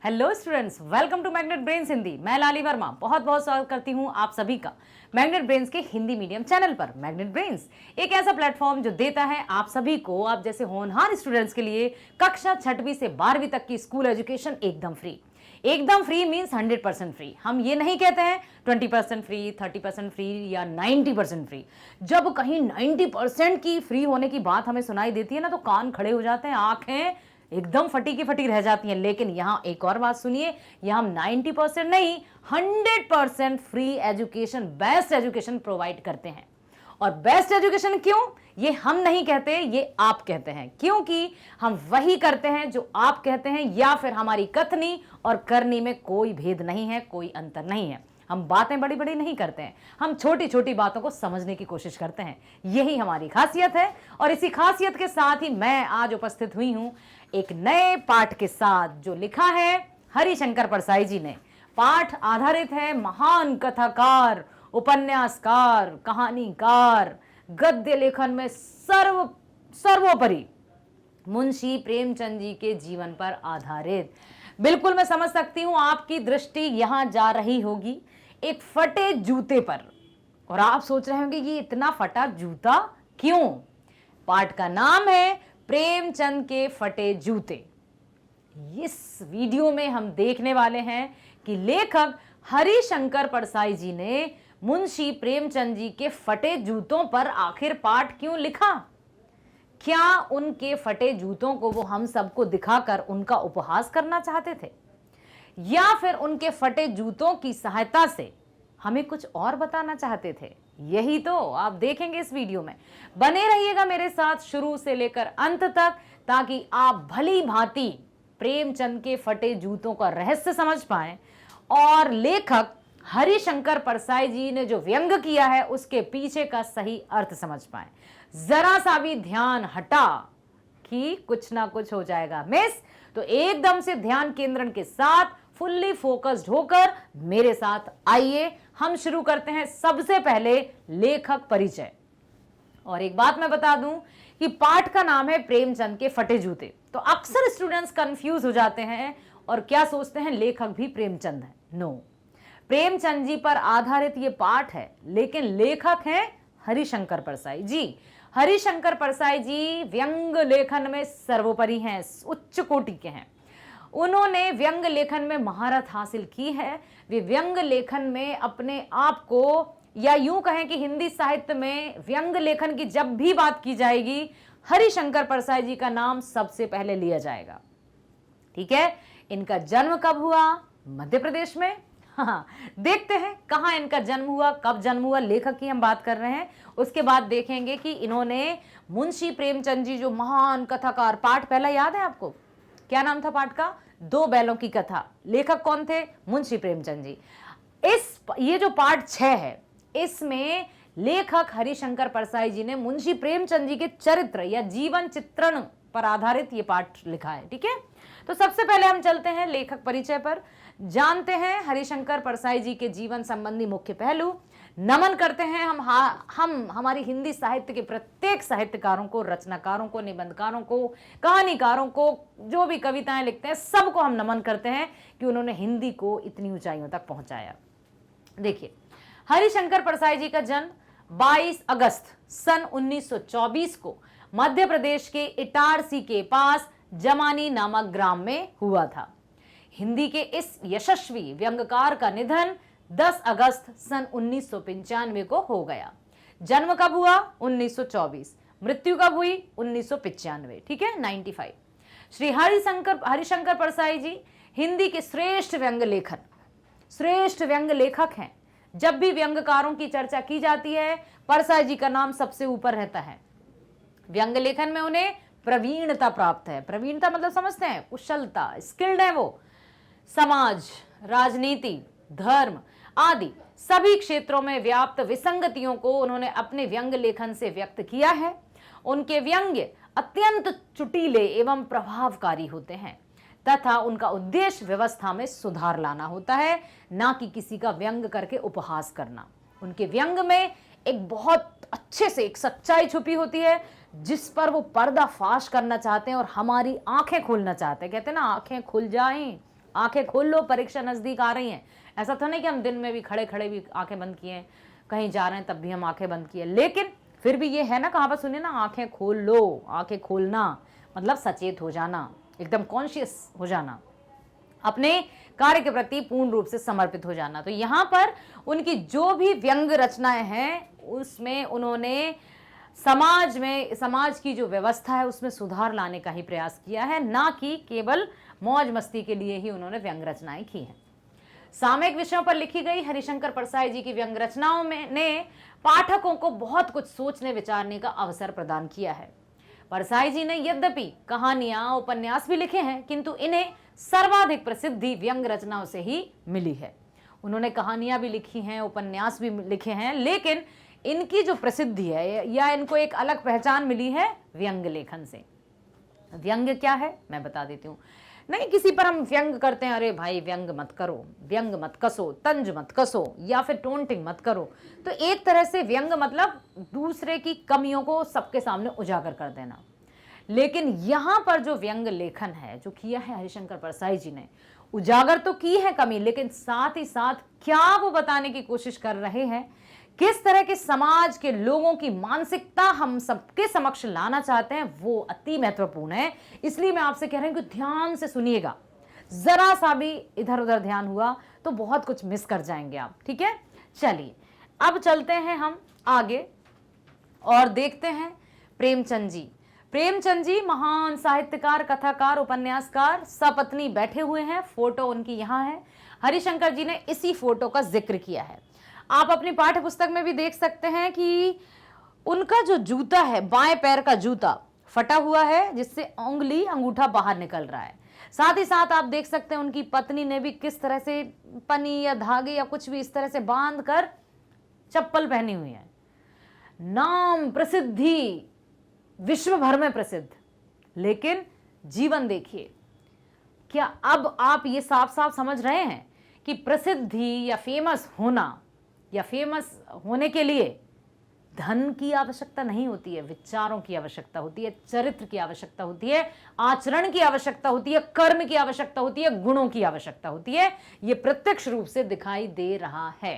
Hello students, welcome to magnet brains Hindi. मैं लाली वर्मा बहुत बहुत स्वागत करती हूँ आप सभी का मैग्नेट ब्रेन्स के हिंदी मीडियम चैनल पर। मैग्नेट ब्रेन्स एक ऐसा प्लेटफॉर्म जो देता है आप सभी को, आप जैसे होनहार स्टूडेंट्स के लिए कक्षा 6वीं से 12वीं तक की स्कूल एजुकेशन एकदम फ्री। एकदम फ्री मीन्स 100% फ्री। हम ये नहीं कहते हैं 20% फ्री, 30% फ्री या 90% फ्री। जब कहीं 90% की फ्री होने की बात हमें सुनाई देती है ना, तो कान खड़े हो जाते हैं, आंखें एकदम फटी की फटी रह जाती हैं। लेकिन यहाँ एक और बात सुनिए, यहाँ हम 90% नहीं 100% free education, best education provide करते हैं। और बेस्ट एजुकेशन क्यों, ये हम नहीं कहते, ये आप कहते हैं, क्योंकि हम वही करते हैं जो आप कहते हैं, या फिर हमारी कथनी और करनी में कोई भेद नहीं है, कोई अंतर नहीं है। हम बातें बड़ी बड़ी नहीं करते हैं, हम छोटी छोटी बातों को समझने की कोशिश करते हैं। यही हमारी खासियत है। और इसी खासियत के साथ ही मैं आज उपस्थित हुई हूं एक नए पाठ के साथ, जो लिखा है हरिशंकर परसाई जी ने। पाठ आधारित है महान कथाकार, उपन्यासकार, कहानीकार, गद्य लेखन में सर्वोपरि मुंशी प्रेमचंद जी के जीवन पर आधारित। बिल्कुल मैं समझ सकती हूं आपकी दृष्टि यहां जा रही होगी एक फटे जूते पर, और आप सोच रहे होंगे ये इतना फटा जूता क्यों। पाठ का नाम है प्रेमचंद के फटे जूते। इस वीडियो में हम देखने वाले हैं कि लेखक हरिशंकर परसाई जी ने मुंशी प्रेमचंद जी के फटे जूतों पर आखिर पाठ क्यों लिखा। क्या उनके फटे जूतों को वो हम सबको दिखाकर उनका उपहास करना चाहते थे, या फिर उनके फटे जूतों की सहायता से हमें कुछ और बताना चाहते थे। यही तो आप देखेंगे इस वीडियो में। बने रहिएगा मेरे साथ शुरू से लेकर अंत तक, ताकि आप भली भांति प्रेमचंद के फटे जूतों का रहस्य समझ पाएं और लेखक हरिशंकर परसाई जी ने जो व्यंग किया है उसके पीछे का सही अर्थ समझ पाएं। जरा सा भी ध्यान हटा कि कुछ ना कुछ हो जाएगा मिस। तो एकदम से ध्यान केंद्रण के साथ फुल्ली फोकस्ड होकर मेरे साथ आइए। हम शुरू करते हैं सबसे पहले लेखक परिचय। और एक बात मैं बता दूं कि पाठ का नाम है प्रेमचंद के फटे जूते। तो अक्सर स्टूडेंट्स कंफ्यूज हो जाते हैं और क्या सोचते हैं लेखक भी प्रेमचंद है। नो, प्रेमचंद जी पर आधारित ये पाठ है, लेकिन लेखक हैं हरिशंकर परसाई जी। हरिशंकर परसाई जी व्यंग लेखन में सर्वोपरि हैं, उच्च कोटि के हैं। उन्होंने व्यंग लेखन में महारत हासिल की है। वे व्यंग लेखन में अपने आप को, या यूं कहें कि हिंदी साहित्य में व्यंग लेखन की जब भी बात की जाएगी, हरिशंकर परसाई जी का नाम सबसे पहले लिया जाएगा। ठीक है, इनका जन्म कब हुआ? मध्य प्रदेश में। हाँ, देखते हैं कहाँ इनका जन्म हुआ, कब जन्म हुआ। लेखक की हम बात कर रहे हैं। उसके बाद देखेंगे कि इन्होंने मुंशी प्रेमचंद जी जो महान कथाकार, पाठ पहला याद है आपको, क्या नाम था पाठ का? 2 बैलों की कथा। लेखक कौन थे? मुंशी प्रेमचंद जी। ये जो पाठ 6 है, इसमें लेखक हरिशंकर परसाई जी ने मुंशी प्रेमचंद जी के चरित्र या जीवन चित्रण पर आधारित ये पाठ लिखा है। ठीक है, तो सबसे पहले हम चलते हैं लेखक परिचय पर, जानते हैं हरिशंकर परसाई जी के जीवन संबंधी मुख्य पहलू। नमन करते हैं हम हमारी हिंदी साहित्य के प्रत्येक साहित्यकारों को, रचनाकारों को, निबंधकारों को, कहानीकारों को, जो भी कविताएं लिखते हैं सबको हम नमन करते हैं कि उन्होंने हिंदी को इतनी ऊंचाइयों तक पहुंचाया। देखिए, हरिशंकर परसाई जी का जन्म 22 अगस्त सन 1924 को मध्य प्रदेश के इटारसी के पास जमानी नामक ग्राम में हुआ था। हिंदी के इस यशस्वी व्यंग्यकार का निधन 10 अगस्त सन 1995 को हो गया। जन्म कब हुआ? 1924। मृत्यु कब हुई? 1995। ठीक है, 95। श्री हरिशंकर परसाई जी हिंदी के श्रेष्ठ व्यंग्य लेखक हैं। जब भी व्यंग्यकारों की चर्चा की जाती है, परसाई जी का नाम सबसे ऊपर रहता है। व्यंग्य लेखन में उन्हें प्रवीणता प्राप्त है। प्रवीणता मतलब समझते हैं, कुशलता, स्किल्ड है वो। समाज, राजनीति, धर्म आदि सभी क्षेत्रों में व्याप्त विसंगतियों को उन्होंने अपने व्यंग्य लेखन से व्यक्त किया है। उनके व्यंग्य अत्यंत चुटीले एवं प्रभावकारी होते हैं, तथा उनका उद्देश्य व्यवस्था में सुधार लाना होता है, ना कि किसी का व्यंग करके उपहास करना। उनके व्यंग में एक बहुत अच्छे से एक सच्चाई छुपी होती है, जिस पर वो पर्दाफाश करना चाहते हैं और हमारी आंखें खोलना चाहते हैं। कहते हैं ना, आंखें खुल जाएं, आंखें खोल लो, परीक्षा नजदीक आ रही है। ऐसा तो नहीं कि हम दिन में भी खड़े खड़े भी आंखें बंद किए, कहीं जा रहे हैं तब भी हम आंखें बंद किए, लेकिन फिर भी ये है ना कहावत सुनिए ना, आंखें खोल लो। आंखें खोलना मतलब सचेत हो जाना, एकदम कॉन्शियस हो जाना, अपने कार्य के प्रति पूर्ण रूप से समर्पित हो जाना। तो यहाँ पर उनकी जो भी व्यंग रचनाएं हैं उसमें उन्होंने समाज की जो व्यवस्था है उसमें सुधार लाने का ही प्रयास किया है, ना कि केवल मौज मस्ती के लिए ही उन्होंने व्यंग रचनाएं की हैं। सामयिक विषयों पर लिखी गई हरिशंकर परसाई जी की व्यंग रचनाओं में ने पाठकों को बहुत कुछ सोचने विचारने का अवसर प्रदान किया है। परसाई जी ने यद्यपि कहानियां, उपन्यास भी लिखे हैं, किंतु इन्हें सर्वाधिक प्रसिद्धि व्यंग रचनाओं से ही मिली है। उन्होंने कहानियां भी लिखी हैं, उपन्यास भी लिखे हैं, लेकिन इनकी जो प्रसिद्धि है या इनको एक अलग पहचान मिली है व्यंग लेखन से। व्यंग क्या है मैं बता देती हूँ। नहीं किसी पर हम व्यंग करते हैं, अरे भाई व्यंग मत करो, व्यंग मत कसो, तंज मत कसो, या फिर टोंटिंग मत करो, तो एक तरह से व्यंग मतलब दूसरे की कमियों को सबके सामने उजागर कर देना। लेकिन यहाँ पर जो व्यंग लेखन है जो किया है हरिशंकर परसाई जी ने, उजागर तो की है कमी, लेकिन साथ ही साथ क्या वो बताने की कोशिश कर रहे हैं, किस तरह के समाज के लोगों की मानसिकता हम सबके समक्ष लाना चाहते हैं, वो अति महत्वपूर्ण है। इसलिए मैं आपसे कह रही हूं कि ध्यान से सुनिएगा, जरा सा भी इधर उधर ध्यान हुआ तो बहुत कुछ मिस कर जाएंगे आप। ठीक है, चलिए अब चलते हैं हम आगे और देखते हैं प्रेमचंद जी। प्रेमचंद जी महान साहित्यकार, कथाकार, उपन्यासकार, सपत्नी बैठे हुए हैं, फोटो उनकी यहाँ है। हरिशंकर जी ने इसी फोटो का जिक्र किया है। आप अपनी पाठ्य पुस्तक में भी देख सकते हैं कि उनका जो जूता है, बाएं पैर का जूता फटा हुआ है, जिससे उंगली अंगूठा बाहर निकल रहा है। साथ ही साथ आप देख सकते हैं उनकी पत्नी ने भी किस तरह से पनी या धागे या कुछ भी इस तरह से बांध कर चप्पल पहनी हुई है। नाम प्रसिद्धि विश्व भर में प्रसिद्ध, लेकिन जीवन देखिए। क्या अब आप ये साफ साफ समझ रहे हैं कि प्रसिद्धि या फेमस होना या फेमस होने के लिए धन की आवश्यकता नहीं होती है, विचारों की आवश्यकता होती है, चरित्र की आवश्यकता होती है, आचरण की आवश्यकता होती है, कर्म की आवश्यकता होती है, गुणों की आवश्यकता होती है। ये प्रत्यक्ष रूप से दिखाई दे रहा है।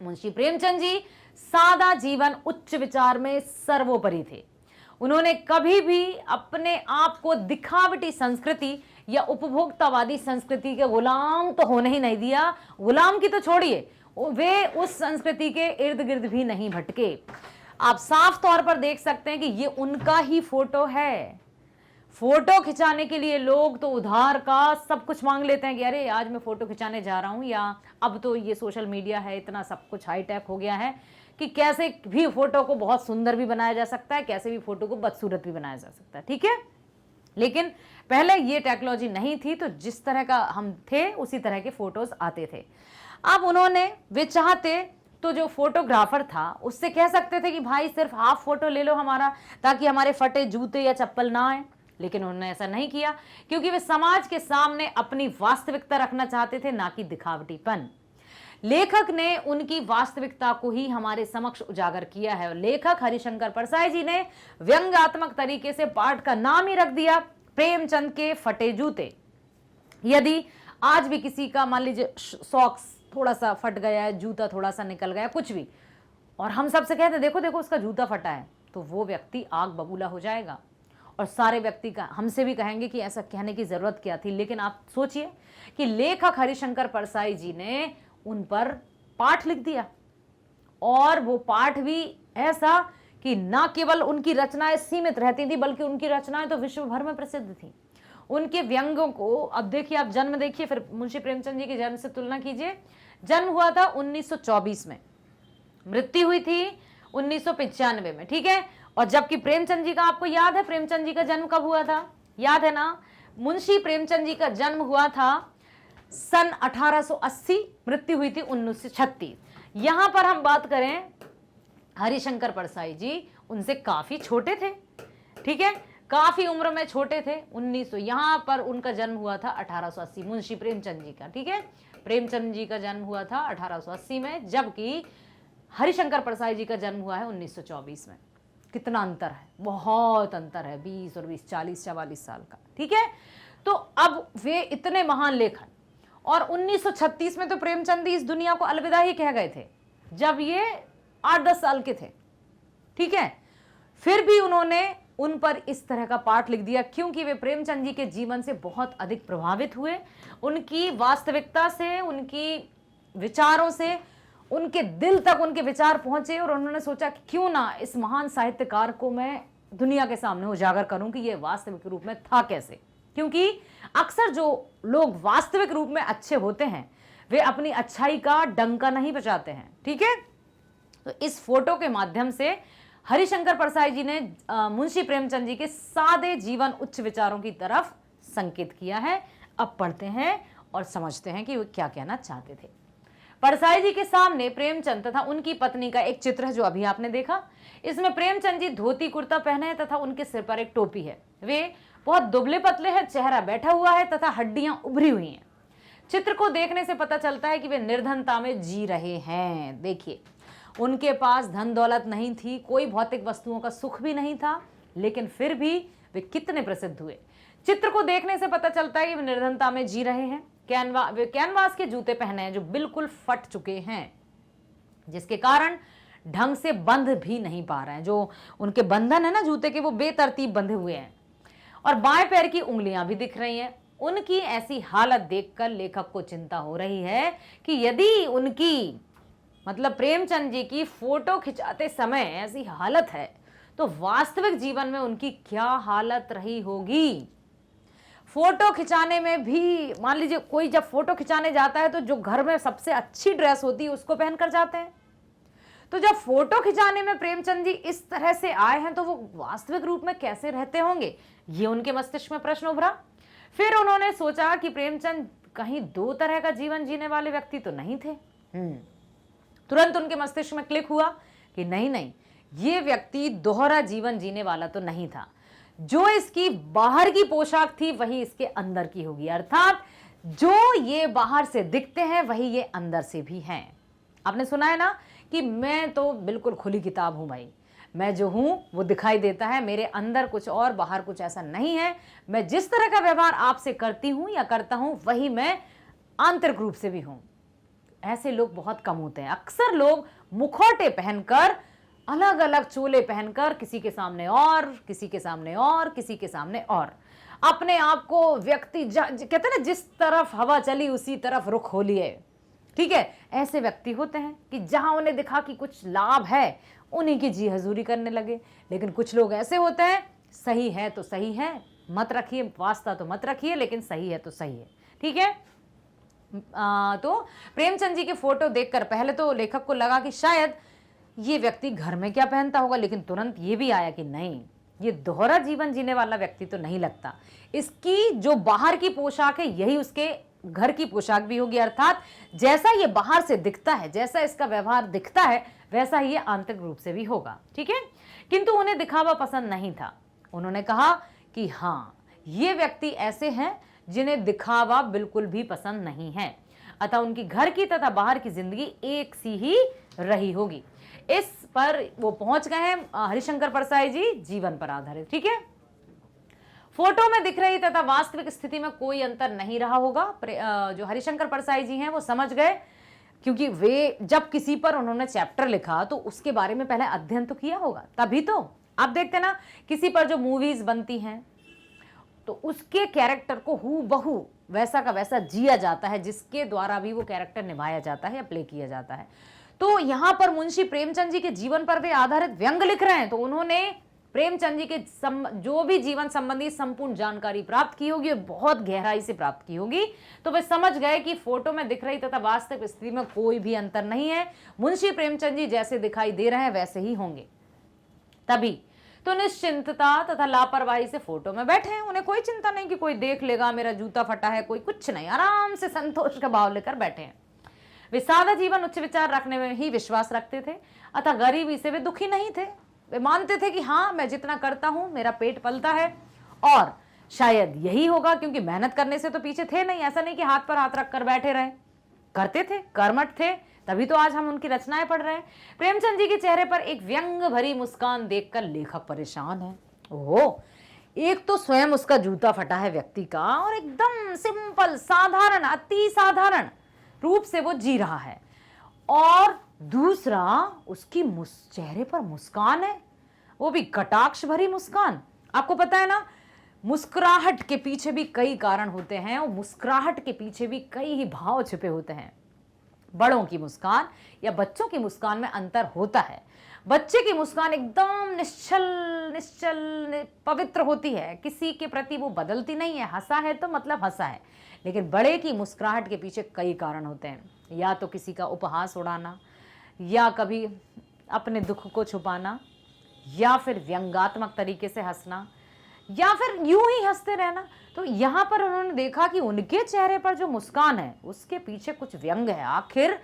मुंशी प्रेमचंद जी सादा जीवन, उच्च विचार में सर्वोपरि थे। उन्होंने कभी भी अपने आप को दिखावटी संस्कृति या उपभोक्तावादी संस्कृति के गुलाम तो होने ही नहीं दिया। गुलाम की तो छोड़िए, वे उस संस्कृति के इर्द गिर्द भी नहीं भटके। आप साफ तौर पर देख सकते हैं कि ये उनका ही फोटो है। फोटो खिंचाने के लिए लोग तो उधार का सब कुछ मांग लेते हैं कि अरे आज मैं फोटो खिंचाने जा रहा हूं, या अब तो ये सोशल मीडिया है, इतना सब कुछ हाईटेक हो गया है कि कैसे भी फोटो को बहुत सुंदर भी बनाया जा सकता है, कैसे भी फोटो को बदसूरत भी बनाया जा सकता है। ठीक है, लेकिन पहले ये टेक्नोलॉजी नहीं थी, तो जिस तरह का हम थे उसी तरह के फोटोज आते थे। अब उन्होंने, वे चाहते तो जो फोटोग्राफर था उससे कह सकते थे कि भाई सिर्फ हाफ फोटो ले लो हमारा, ताकि हमारे फटे जूते या चप्पल ना आए, लेकिन उन्होंने ऐसा नहीं किया, क्योंकि वे समाज के सामने अपनी वास्तविकता रखना चाहते थे, ना कि दिखावटीपन। लेखक ने उनकी वास्तविकता को ही हमारे समक्ष उजागर किया है। और लेखक हरिशंकर परसाई जी ने व्यंग्यात्मक तरीके से पाठ का नाम ही रख दिया प्रेमचंद के फटे जूते। यदि आज भी किसी का मान लीजिए सॉक्स थोड़ा सा फट गया है, जूता थोड़ा सा निकल गया, कुछ भी, और हम सबसे कहते हैं देखो देखो उसका जूता फटा है, तो वो व्यक्ति आग बबूला हो जाएगा और सारे व्यक्ति का हमसे भी कहेंगे कि ऐसा कहने की जरूरत क्या थी। लेकिन आप सोचिए कि लेखक हरिशंकर परसाई जी ने उन पर पाठ लिख दिया, और वो पाठ भी ऐसा कि ना केवल उनकी रचनाएं सीमित रहती थी, बल्कि उनकी रचनाएं तो विश्व भर में प्रसिद्ध थी। उनके व्यंगों को अब देखिए, आप जन्म देखिए, फिर मुंशी प्रेमचंद जी के जन्म से तुलना कीजिए। जन्म हुआ था 1924 में, मृत्यु हुई थी 1995 में। ठीक है, और जबकि प्रेमचंद जी का, आपको याद है प्रेमचंद जी का जन्म कब हुआ था, याद है ना? मुंशी प्रेमचंद जी का जन्म हुआ था सन 1880, मृत्यु हुई थी 1936। यहां पर हम बात करें हरिशंकर परसाई जी उनसे काफी छोटे थे। ठीक है, काफी उम्र में छोटे थे। 1900 यहां पर उनका जन्म हुआ था 1880, मुंशी प्रेमचंद जी का। ठीक है, प्रेमचंद जी का जन्म हुआ था 1880 में, जबकि हरिशंकर परसाई जी का जन्म हुआ है 1924 में। कितना अंतर है, बहुत अंतर है, 20 और 20 40 44 साल का। ठीक है, तो अब वे इतने महान लेखक, और 1936 में तो प्रेमचंद इस दुनिया को अलविदा ही कह गए थे, जब ये 8-10 साल के थे। ठीक है, फिर भी उन्होंने उन पर इस तरह का पाठ लिख दिया, क्योंकि वे प्रेमचंद जी के जीवन से बहुत अधिक प्रभावित हुए, उनकी वास्तविकता से, उनकी विचारों से, उनके दिल तक उनके विचार पहुंचे, और उन्होंने सोचा कि क्यों ना इस महान साहित्यकार को मैं दुनिया के सामने उजागर करूं कि ये वास्तविक रूप में था कैसे। क्योंकि अक्सर जो लोग वास्तविक रूप में अच्छे होते हैं वे अपनी अच्छाई का डंका नहीं बजाते हैं। ठीक है, तो इस फोटो के माध्यम से हरिशंकर परसाई जी ने मुंशी प्रेमचंद जी के सादे जीवन उच्च विचारों की तरफ संकेत किया है। अब पढ़ते हैं और समझते हैं कि वो क्या कहना चाहते थे। परसाई जी के सामने प्रेमचंद तथा उनकी पत्नी का एक चित्र है जो अभी आपने देखा। इसमें प्रेमचंद जी धोती कुर्ता पहने हैं तथा उनके सिर पर एक टोपी है। वे बहुत दुबले पतले हैं, चेहरा बैठा हुआ है तथा हड्डियां उभरी हुई हैं। चित्र को देखने से पता चलता है कि वे निर्धनता में जी रहे हैं। देखिए, उनके पास धन दौलत नहीं थी, कोई भौतिक वस्तुओं का सुख भी नहीं था, लेकिन फिर भी वे कितने प्रसिद्ध हुए। चित्र को देखने से पता चलता है कि वे निर्धनता में जी रहे हैं। वे कैनवास के जूते पहने हैं जो बिल्कुल फट चुके हैं, जिसके कारण ढंग से बंध भी नहीं पा रहे हैं। जो उनके बंधन है ना जूते के, वो बेतरतीब बंधे हुए हैं, और बाएं पैर की उंगलियां भी दिख रही हैं। उनकी ऐसी हालत देखकर लेखक को चिंता हो रही है कि यदि उनकी मतलब प्रेमचंद जी की फोटो खिंचाते समय ऐसी हालत है तो वास्तविक जीवन में उनकी क्या हालत रही होगी। फोटो खिंचाने में भी मान लीजिए कोई जब फोटो खिंचाने जाता है तो जो घर में सबसे अच्छी ड्रेस होती है उसको पहनकर जाते हैं। तो जब फोटो खिंचाने में प्रेमचंद जी इस तरह से आए हैं तो वो वास्तविक रूप में कैसे रहते होंगे, ये उनके मस्तिष्क में प्रश्न उभरा। फिर उन्होंने सोचा कि प्रेमचंद कहीं दो तरह का जीवन जीने वाले व्यक्ति तो नहीं थे। तुरंत उनके मस्तिष्क में क्लिक हुआ कि नहीं, ये व्यक्ति दोहरा जीवन जीने वाला तो नहीं था। जो इसकी बाहर की पोशाक थी वही इसके अंदर की होगी, अर्थात जो ये बाहर से दिखते हैं वही ये अंदर से भी हैं। आपने सुना है ना कि मैं तो बिल्कुल खुली किताब हूं भाई, मैं जो हूं वो दिखाई देता है, मेरे अंदर कुछ और बाहर कुछ ऐसा नहीं है। मैं जिस तरह का व्यवहार आपसे करती हूं या करता हूं वही मैं आंतरिक रूप से भी हूं। ऐसे लोग बहुत कम होते हैं। अक्सर लोग मुखौटे पहनकर, अलग अलग चोले पहनकर किसी के सामने और, किसी के सामने और, किसी के सामने और, अपने आप को व्यक्ति कहते हैं ना, जिस तरफ हवा चली उसी तरफ रुख हो लिए। ठीक है, ऐसे व्यक्ति होते हैं कि जहां उन्हें दिखा कि कुछ लाभ है उन्हीं की जी हजूरी करने लगे। लेकिन कुछ लोग ऐसे होते हैं, सही है तो सही है, मत रखिए वास्ता तो मत रखिए, लेकिन सही है तो सही है। ठीक है, तो प्रेमचंद जी के फोटो देखकर पहले तो लेखक को लगा कि शायद ये व्यक्ति घर में क्या पहनता होगा, लेकिन तुरंत ये भी आया कि नहीं, ये दोहरा जीवन जीने वाला व्यक्ति तो नहीं लगता। इसकी जो बाहर की पोशाक है यही उसके घर की पोशाक भी होगी, अर्थात जैसा ये बाहर से दिखता है, जैसा इसका व्यवहार दिखता है वैसा ही ये आंतरिक रूप से भी होगा। ठीक है, किंतु उन्हें दिखावा पसंद नहीं था। उन्होंने कहा कि हाँ, ये व्यक्ति ऐसे हैं जिन्हें दिखावा बिल्कुल भी पसंद नहीं है, अतः उनकी घर की तथा बाहर की जिंदगी एक सी ही रही होगी। इस पर वो पहुंच गए हैं हरिशंकर परसाई जी, जीवन पर आधारित। ठीक है, फोटो में दिख रही तथा वास्तविक स्थिति में कोई अंतर नहीं रहा होगा। जो हरिशंकर परसाई जी हैं वो समझ गए, क्योंकि वे जब किसी पर उन्होंने चैप्टर लिखा तो उसके बारे में पहले अध्ययन तो किया होगा, तभी तो। आप देखते ना, किसी पर जो मूवीज बनती हैं तो उसके कैरेक्टर को हूबहू वैसा का वैसा जिया जाता है, जिसके द्वारा भी वो कैरेक्टर निभाया जाता है या प्ले किया जाता है। तो यहाँ पर मुंशी प्रेमचंद जी के जीवन पर वे आधारित व्यंग लिख रहे हैं, तो उन्होंने प्रेमचंद जी के जो भी जीवन संबंधी संपूर्ण जानकारी प्राप्त की होगी, बहुत गहराई से प्राप्त की होगी। तो वे समझ गए कि फोटो में दिख रही तथा वास्तविक स्थिति में कोई भी अंतर नहीं है, मुंशी प्रेमचंद जी जैसे दिखाई दे रहे हैं वैसे ही होंगे। तभी तो निश्चिंतता तथा लापरवाही से फोटो में बैठे हैं। उन्हें कोई चिंता नहीं कि कोई देख लेगा, मेरा जूता फटा है, कोई कुछ नहीं, आराम से संतोष का भाव लेकर बैठे हैं। वे सादा जीवन उच्च विचार रखने में ही विश्वास रखते थे, अतः गरीबी से वे दुखी नहीं थे। वे मानते थे कि हाँ, मैं जितना करता हूं मेरा पेट पलता है, और शायद यही होगा क्योंकि मेहनत करने से तो पीछे थे नहीं। ऐसा नहीं कि हाथ पर हाथ रख कर बैठे रहे, करते थे, कर्मठ थे, तभी तो आज हम उनकी रचनाएं पढ़ रहे हैं। प्रेमचंद जी के चेहरे पर एक व्यंग भरी मुस्कान देखकर लेखक परेशान है। ओहो, एक तो स्वयं उसका जूता फटा है व्यक्ति का, और एकदम सिंपल साधारण अति साधारण रूप से वो जी रहा है, और दूसरा उसकी चेहरे पर मुस्कान है, वो भी कटाक्ष भरी मुस्कान। आपको पता है ना, मुस्कुराहट के पीछे भी कई कारण होते हैं, और मुस्कुराहट के पीछे भी कई ही भाव छिपे होते हैं। बड़ों की मुस्कान या बच्चों की मुस्कान में अंतर होता है। बच्चे की मुस्कान एकदम निश्चल निश्चल पवित्र होती है, किसी के प्रति वो बदलती नहीं है, हंसा है तो मतलब हंसा है। लेकिन बड़े की मुस्कुराहट के पीछे कई कारण होते हैं, या तो किसी का उपहास उड़ाना, या कभी अपने दुख को छुपाना, या फिर व्यंग्यात्मक तरीके से हंसना, या फिर यूं ही हंसते रहना। तो यहां पर उन्होंने देखा कि उनके चेहरे पर जो मुस्कान है उसके पीछे कुछ व्यंग है। आखिर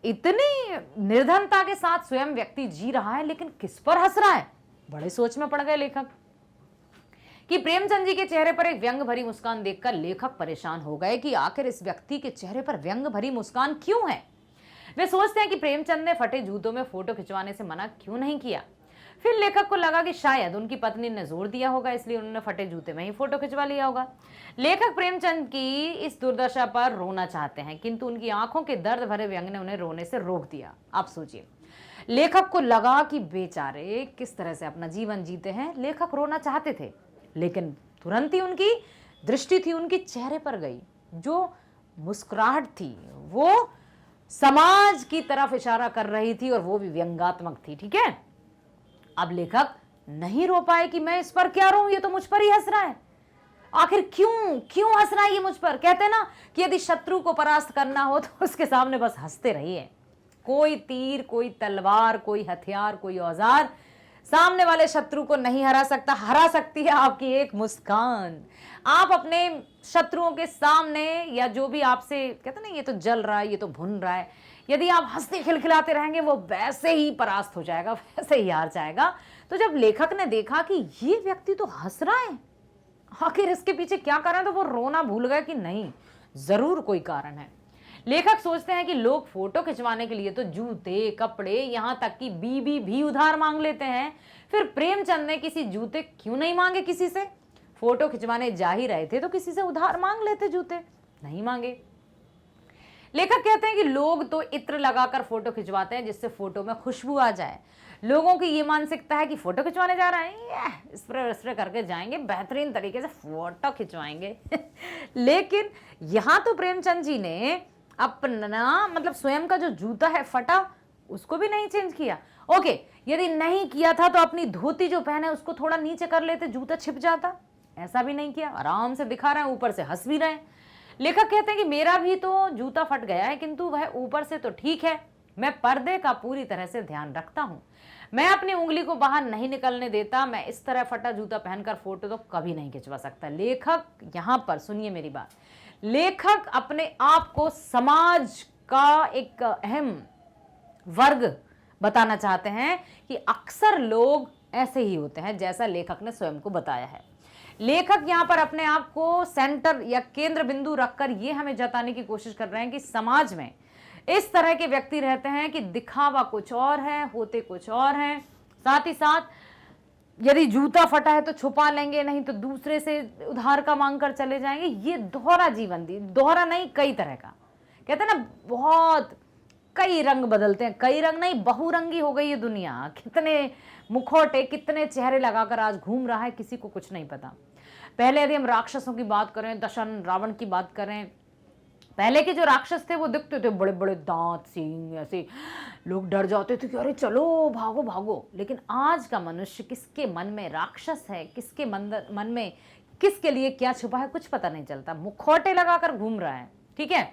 इतनी निर्धनता के साथ स्वयं व्यक्ति जी रहा है, लेकिन किस पर हंस रहा है? बड़े सोच में पड़ गए लेखक कि प्रेमचंद जी के चेहरे पर एक व्यंग भरी मुस्कान देखकर लेखक परेशान हो गए कि आखिर इस व्यक्ति के चेहरे पर व्यंग भरी मुस्कान क्यों है। वे सोचते हैं कि प्रेमचंद ने फटे जूतों में फोटो खिंचवाने से मना क्यों नहीं किया। फिर लेखक को लगा कि शायद उनकी पत्नी ने जोर दिया होगा, इसलिए उन्होंने फटे जूते में ही फोटो खिंचवा लिया होगा। लेखक प्रेमचंद की इस दुर्दशा पर रोना चाहते हैं, किंतु उनकी आंखों के दर्द भरे व्यंग ने उन्हें रोने से रोक दिया। आप सोचिए, लेखक को लगा कि बेचारे किस तरह से अपना जीवन जीते हैं। लेखक रोना चाहते थे, लेकिन तुरंत ही उनकी दृष्टि थी उनके चेहरे पर गई। जो मुस्कुराहट थी वो समाज की तरफ इशारा कर रही थी, और वो भी व्यंग्यात्मक थी। ठीक है, अब लेखक नहीं रो पाए कि मैं इस पर क्या रो, ये तो मुझ पर ही हंस रहा है। आखिर क्यों हंस रहा है ये मुझ पर? कहते ना कि यदि शत्रु को परास्त करना हो तो उसके सामने बस हंसते रहिए। कोई तीर, कोई तलवार, कोई हथियार, कोई औजार सामने वाले शत्रु को नहीं हरा सकता। हरा सकती है आपकी एक मुस्कान। आप अपने शत्रुओं के सामने, या जो भी आपसे कहते ना ये तो जल रहा है, ये तो भुन रहा है, यदि आप हंसते खिलखिलाते रहेंगे वो वैसे ही परास्त हो जाएगा, वैसे ही हार जाएगा। तो जब लेखक ने देखा कि ये व्यक्ति तो हंस रहा है, आखिर इसके पीछे क्या कारण है, तो वो रोना भूल गए कि नहीं, जरूर कोई कारण है। लेखक सोचते हैं कि लोग फोटो खिंचवाने के लिए तो जूते, कपड़े, यहां तक कि बीबी भी उधार मांग लेते हैं। फिर प्रेमचंद ने किसी जूते क्यों नहीं मांगे किसी से? फोटो खिंचवाने जा ही रहे थे तो किसी से उधार मांग लेते, जूते नहीं मांगे। लेखक कहते हैं कि लोग तो इत्र लगाकर फोटो खिंचवाते हैं जिससे फोटो में खुशबू आ जाए। लोगों की ये मानसिकता है कि फोटो खिंचवाने जा रहे हैं, स्प्रे करके जाएंगे, बेहतरीन तरीके से फोटो खिंचवाएंगे। लेकिन यहां तो प्रेमचंद जी ने अपना मतलब स्वयं का जो जूता है फटा, उसको भी नहीं चेंज किया। ओके, यदि नहीं किया था तो अपनी धोती जो पहने उसको थोड़ा नीचे कर लेते, जूता छिप जाता। ऐसा भी नहीं किया, आराम से दिखा रहे हैं, ऊपर से हंस भी रहे हैं। लेखक कहते हैं कि मेरा भी तो जूता फट गया है, किंतु वह ऊपर से तो ठीक है। मैं पर्दे का पूरी तरह से ध्यान रखता हूं। मैं अपनी उंगली को बाहर नहीं निकलने देता। मैं इस तरह फटा जूता पहनकर फोटो तो कभी नहीं खिंचवा सकता। लेखक यहां पर सुनिए मेरी बात, लेखक अपने आप को समाज का एक अहम वर्ग बताना चाहते हैं कि अक्सर लोग ऐसे ही होते हैं जैसा लेखक ने स्वयं को बताया है। लेखक यहां पर अपने आप को सेंटर या केंद्र बिंदु रखकर यह हमें जताने की कोशिश कर रहे हैं कि समाज में इस तरह के व्यक्ति रहते हैं कि दिखावा कुछ और है, होते कुछ और हैं। साथ ही साथ यदि जूता फटा है तो छुपा लेंगे, नहीं तो दूसरे से उधार का मांग कर चले जाएंगे। ये दोहरा जीवन दी, दोहरा नहीं कई तरह का, कहते हैं ना बहुत कई रंग बदलते हैं, कई रंग नहीं बहुरंगी हो गई ये दुनिया। कितने मुखौटे, कितने चेहरे लगाकर आज घूम रहा है, किसी को कुछ नहीं पता। पहले यदि हम राक्षसों की बात करें, दशन रावण की बात करें, पहले के जो राक्षस थे वो दिखते थे बड़े बड़े दांत, सींग, ऐसे लोग डर जाते थे कि अरे चलो भागो भागो। लेकिन आज का मनुष्य, किसके मन में राक्षस है, किसके मन में किसके लिए क्या छुपा है, कुछ पता नहीं चलता। मुखौटे लगाकर घूम रहा है। ठीक है,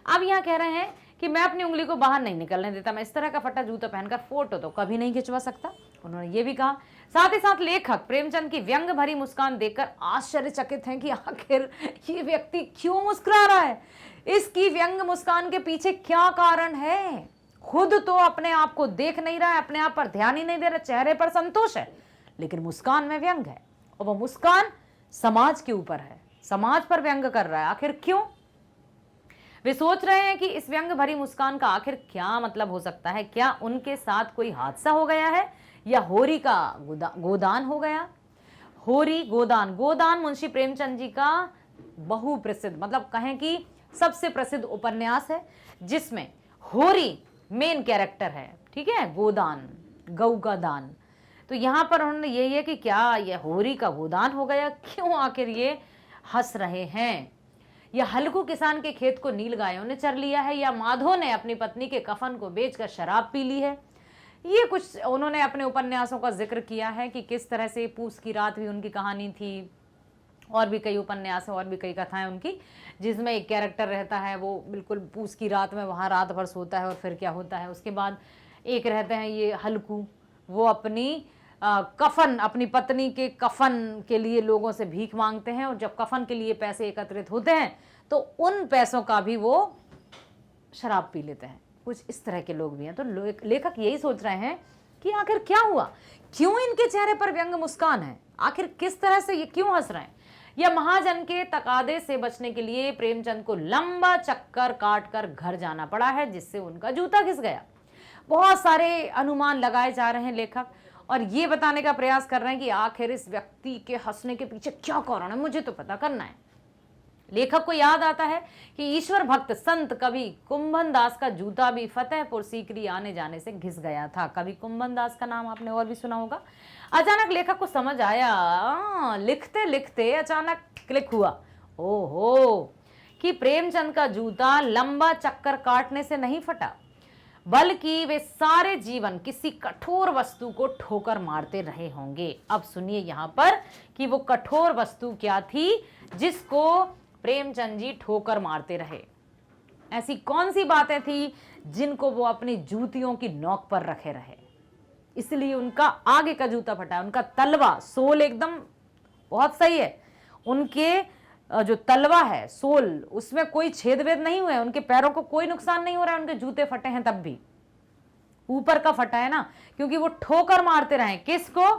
अब यहाँ कह रहे हैं कि मैं अपनी उंगली को बाहर नहीं निकलने देता। मैं इस तरह का फटा जूता पहनकर फोटो तो कभी नहीं खिंचवा सकता, उन्होंने ये भी कहा। साथ ही साथ लेखक प्रेमचंद की व्यंग भरी मुस्कान देखकर आश्चर्यचकित हैं कि आखिर ये व्यक्ति क्यों मुस्कुरा रहा है, इसकी व्यंग मुस्कान के पीछे क्या कारण है। खुद तो अपने आप को देख नहीं रहा है, अपने आप पर ध्यान ही नहीं दे रहा, चेहरे पर संतोष है, लेकिन मुस्कान में व्यंग है, और वो मुस्कान समाज के ऊपर है, समाज पर व्यंग कर रहा है। आखिर क्यों? वे सोच रहे हैं कि इस व्यंग भरी मुस्कान का आखिर क्या मतलब हो सकता है। क्या उनके साथ कोई हादसा हो गया है, या होरी का गोदान हो गया? होरी गोदान। गोदान मुंशी प्रेमचंद जी का बहुप्रसिद्ध, मतलब कहें कि सबसे प्रसिद्ध उपन्यास है, जिसमें होरी मेन कैरेक्टर है। ठीक है, गोदान, गऊ का दान। तो यहां पर उन्होंने यही है कि क्या यह होरी का गोदान हो गया, क्यों आखिर ये हंस रहे हैं? या हल्कू किसान के खेत को नील गायों ने चर लिया है, या माधो ने अपनी पत्नी के कफन को बेचकर शराब पी ली है। ये कुछ उन्होंने अपने उपन्यासों का जिक्र किया है कि किस तरह से पूस की रात भी उनकी कहानी थी। और भी कई उपन्यास और भी कई कथाएं उनकी, जिसमें एक कैरेक्टर रहता है, वो बिल्कुल पूस की रात में वहाँ रात भर सोता है और फिर क्या होता है। उसके बाद एक रहते हैं ये हल्कू, वो अपनी कफन, अपनी पत्नी के कफन के लिए लोगों से भीख मांगते हैं, और जब कफन के लिए पैसे एकत्रित होते हैं तो उन पैसों का भी वो शराब पी लेते हैं। कुछ इस तरह के लोग भी हैं। तो लेखक यही सोच रहे हैं कि आखिर क्या हुआ, क्यों इनके चेहरे पर व्यंग मुस्कान है, आखिर किस तरह से ये क्यों हंस रहे हैं। या महाजन के तकादे से बचने के लिए प्रेमचंद को लंबा चक्कर काटकर घर जाना पड़ा है, जिससे उनका जूता घिस गया। बहुत सारे अनुमान लगाए जा रहे हैं लेखक, और ये बताने का प्रयास कर रहे हैं कि आखिर इस व्यक्ति के हंसने के पीछे क्या कारण है, मुझे तो पता करना है। लेखक को याद आता है कि ईश्वर भक्त संत कवि कुंभन दास का जूता भी फतेहपुर सीकरी आने जाने से घिस गया था। कवि कुंभन दास का नाम आपने और भी सुना होगा। अचानक लेखक को समझ आया, लिखते लिखते अचानक क्लिक हुआ, ओहो, कि प्रेमचंद का जूता लंबा चक्कर काटने से नहीं फटा, बल्कि वे सारे जीवन किसी कठोर वस्तु को ठोकर मारते रहे होंगे। अब सुनिए यहाँ पर कि वो कठोर वस्तु क्या थी जिसको प्रेमचंद जी ठोकर मारते रहे। ऐसी कौन सी बातें थी जिनको वो अपनी जूतियों की नोक पर रखे रहे, इसलिए उनका आगे का जूता फटा। उनका तलवा, सोल एकदम बहुत सही है, उनके जो तलवा है, सोल, उसमें कोई छेद वेद नहीं हुए, उनके पैरों को कोई नुकसान नहीं हो रहा है, उनके जूते फटे हैं तब भी। ऊपर का फटा है ना, क्योंकि वो ठोकर मारते रहे। किसको?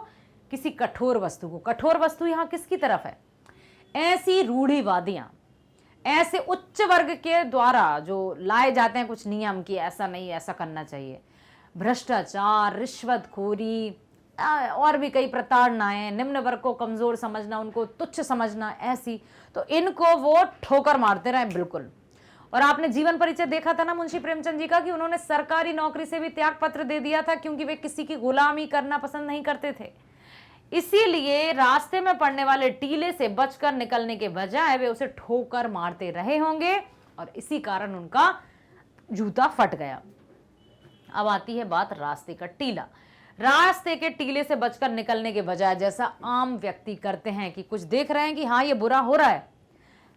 किसी कठोर वस्तु को। कठोर वस्तु यहां किसकी तरफ है? ऐसी रूढ़िवादियां, ऐसे उच्च वर्ग के द्वारा जो लाए जाते हैं कुछ नियम कि ऐसा नहीं, ऐसा करना चाहिए, भ्रष्टाचार, रिश्वतखोरी और भी कई प्रताड़नाएं, निम्न वर्ग को कमजोर समझना, उनको तुच्छ समझना, ऐसी, तो इनको वो ठोकर मारते रहे बिल्कुल। और आपने जीवन परिचय देखा था ना मुंशी प्रेमचंद जी का, कि उन्होंने सरकारी नौकरी से भी त्याग पत्र दे दिया था, क्योंकि वे किसी की गुलामी करना पसंद नहीं करते थे। इसीलिए रास्ते में पड़ने वाले टीले से बचकर निकलने के बजाय वे उसे ठोकर मारते रहे होंगे, और इसी कारण उनका जूता फट गया। अब आती है बात रास्ते का टीला। रास्ते के टीले से बचकर निकलने के बजाय जैसा आम व्यक्ति करते हैं कि कुछ देख रहे हैं कि हाँ ये बुरा हो रहा है,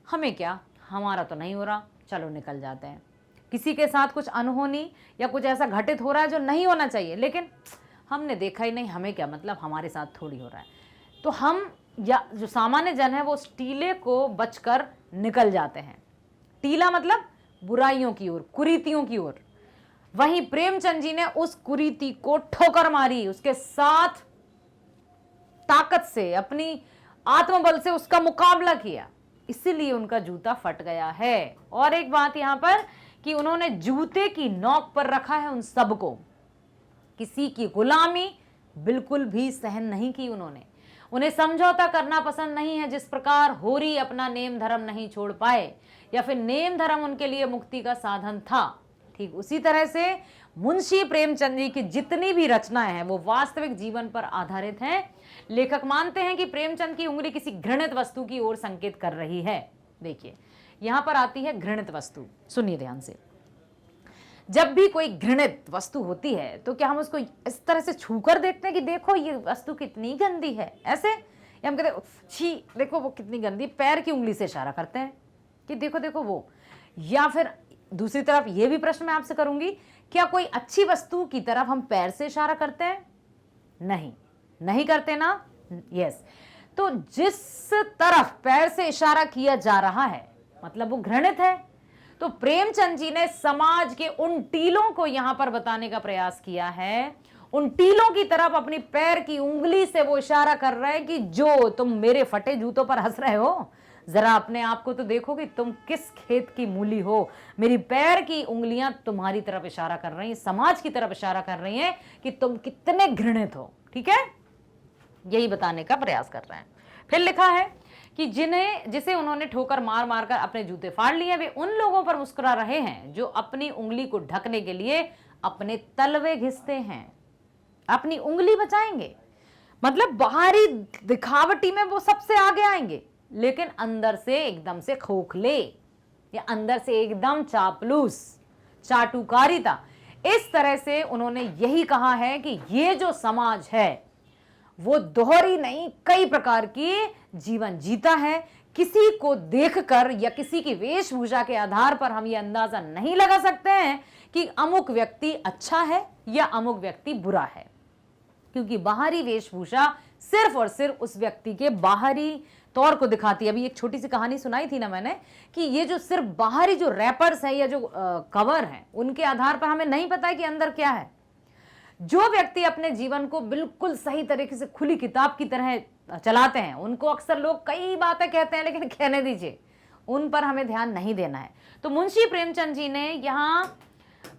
हमें क्या, हमारा तो नहीं हो रहा, चलो निकल जाते हैं। किसी के साथ कुछ अनहोनी या कुछ ऐसा घटित हो रहा है जो नहीं होना चाहिए, लेकिन हमने देखा ही नहीं, हमें क्या मतलब, हमारे साथ थोड़ी हो रहा है, तो हम या जो सामान्य जन है वो उस टीले को बचकर निकल जाते हैं। टीला मतलब बुराइयों की ओर, कुरीतियों की ओर। वहीं प्रेमचंद जी ने उस कुरीति को ठोकर मारी, उसके साथ ताकत से, अपनी आत्मबल से उसका मुकाबला किया, इसीलिए उनका जूता फट गया है। और एक बात यहां पर कि उन्होंने जूते की नोक पर रखा है उन सबको, किसी की गुलामी बिल्कुल भी सहन नहीं की उन्होंने, उन्हें समझौता करना पसंद नहीं है। जिस प्रकार होरी अपना नेम धर्म नहीं छोड़ पाए, या फिर नेम धर्म उनके लिए मुक्ति का साधन था, ठीक उसी तरह से मुंशी प्रेमचंद जी की जितनी भी रचनाएं हैं वो वास्तविक जीवन पर आधारित हैं। लेखक मानते हैं कि प्रेमचंद की उंगली किसी घृणित वस्तु की ओर संकेत कर रही है। देखिए यहां पर आती है घृणित वस्तु, सुनिए ध्यान से। जब भी कोई घृणित वस्तु होती है तो क्या हम उसको इस तरह से छूकर देखते हैं कि देखो ये वस्तु कितनी गंदी है, ऐसे, या हम कहते हैं छी देखो वो कितनी गंदी, पैर की उंगली से इशारा करते हैं कि देखो देखो वो। या फिर दूसरी तरफ ये भी प्रश्न मैं आपसे करूंगी, क्या कोई अच्छी वस्तु की तरफ हम पैर से इशारा करते हैं? नहीं, नहीं करते ना। यस, तो जिस तरफ पैर से इशारा किया जा रहा है मतलब वो घृणित है। तो प्रेमचंद जी ने समाज के उन टीलों को यहां पर बताने का प्रयास किया है, उन टीलों की तरफ अपनी पैर की उंगली से वो इशारा कर रहे हैं कि जो तुम मेरे फटे जूतों पर हंस रहे हो, जरा अपने आप को तो देखो कि तुम किस खेत की मूली हो। मेरी पैर की उंगलियां तुम्हारी तरफ इशारा कर रही हैं, समाज की तरफ इशारा कर रही हैं कि तुम कितने घृणित हो। ठीक है, यही बताने का प्रयास कर रहे हैं। फिर लिखा है कि जिसे उन्होंने ठोकर मार मार कर अपने जूते फाड़ लिए, वे उन लोगों पर मुस्कुरा रहे हैं जो अपनी उंगली को ढकने के लिए अपने तलवे घिसते हैं। अपनी उंगली बचाएंगे, मतलब बाहरी दिखावटी में वो सबसे आगे आएंगे, लेकिन अंदर से एकदम से खोखले या अंदर से एकदम चापलूस, चाटुकारिता। इस तरह से उन्होंने यही कहा है कि ये जो समाज है वो दोहरी नहीं कई प्रकार की जीवन जीता है। किसी को देखकर या किसी की वेशभूषा के आधार पर हम ये अंदाजा नहीं लगा सकते हैं कि अमुक व्यक्ति अच्छा है या अमुक व्यक्ति बुरा है, क्योंकि बाहरी वेशभूषा सिर्फ और सिर्फ उस व्यक्ति के बाहरी तौर को दिखाती है। अभी एक छोटी सी कहानी सुनाई थी ना मैंने कि ये जो सिर्फ बाहरी जो रैपर्स है या जो कवर है, उनके आधार पर हमें नहीं पता है कि अंदर क्या है। जो व्यक्ति अपने जीवन को बिल्कुल सही तरीके से खुली किताब की तरह चलाते हैं, उनको अक्सर लोग कई बातें कहते हैं, लेकिन कहने दीजिए, उन पर हमें ध्यान नहीं देना है। तो मुंशी प्रेमचंद जी ने यहाँ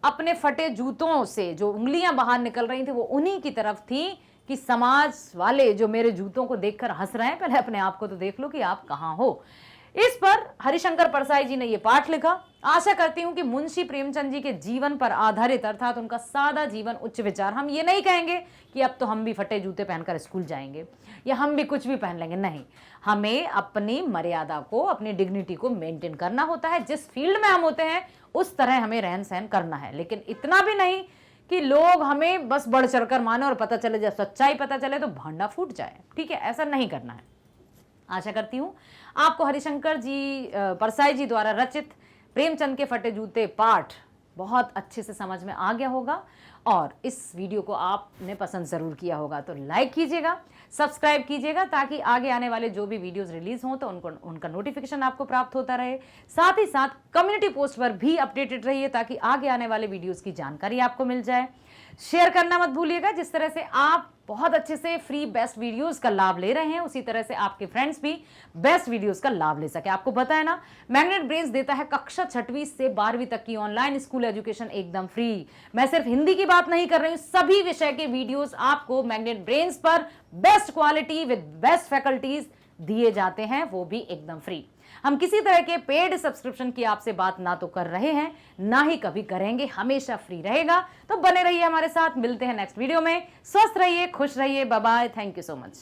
अपने फटे जूतों से जो उंगलियां बाहर निकल रही थी वो उन्हीं की तरफ थी कि समाज वाले जो मेरे जूतों को देखकर हंस रहे हैं, पहले अपने आप को तो देख लो कि आप कहां हो। इस पर हरिशंकर परसाई जी ने यह पाठ लिखा। आशा करती हूं कि मुंशी प्रेमचंद जी के जीवन पर आधारित, अर्थात उनका सादा जीवन उच्च विचार। हम ये नहीं कहेंगे कि अब तो हम भी फटे जूते पहनकर स्कूल जाएंगे या हम भी कुछ भी पहन लेंगे, नहीं। हमें अपनी मर्यादा को, अपनी डिग्निटी को मेंटेन करना होता है। जिस फील्ड में हम होते हैं उस तरह हमें रहन सहन करना है, लेकिन इतना भी नहीं कि लोग हमें बस बढ़ चढ़कर माने और पता चले, जब सच्चाई पता चले तो भांडा फूट जाए। ठीक है, ऐसा नहीं करना है। आशा करती हूं आपको हरिशंकर जी परसाई जी द्वारा रचित प्रेमचंद के फटे जूते पाठ बहुत अच्छे से समझ में आ गया होगा और इस वीडियो को आपने पसंद जरूर किया होगा। तो लाइक कीजिएगा, सब्सक्राइब कीजिएगा ताकि आगे आने वाले जो भी वीडियोस रिलीज हों तो उनका नोटिफिकेशन आपको प्राप्त होता रहे। साथ ही साथ कम्युनिटी पोस्ट पर भी अपडेटेड रहिए ताकि आगे आने वाले वीडियोस की जानकारी आपको मिल जाए। शेयर करना मत भूलिएगा। जिस तरह से आप बहुत अच्छे से फ्री बेस्ट वीडियोस का लाभ ले रहे हैं, उसी तरह से आपके फ्रेंड्स भी बेस्ट वीडियोस का लाभ ले सके। आपको पता है ना, मैग्नेट ब्रेन्स देता है कक्षा 6वीं से 12वीं तक की ऑनलाइन स्कूल एजुकेशन एकदम फ्री। मैं सिर्फ हिंदी की बात नहीं कर रही हूं, सभी विषय के वीडियोस आपको मैग्नेट ब्रेन्स पर best quality with best faculties दिए जाते हैं, वो भी एकदम फ्री। हम किसी तरह के पेड सब्सक्रिप्शन की आपसे बात ना तो कर रहे हैं, ना ही कभी करेंगे, हमेशा फ्री रहेगा। तो बने रहिए हमारे साथ, मिलते हैं नेक्स्ट वीडियो में। स्वस्थ रहिए, खुश रहिए, bye bye, thank you so much.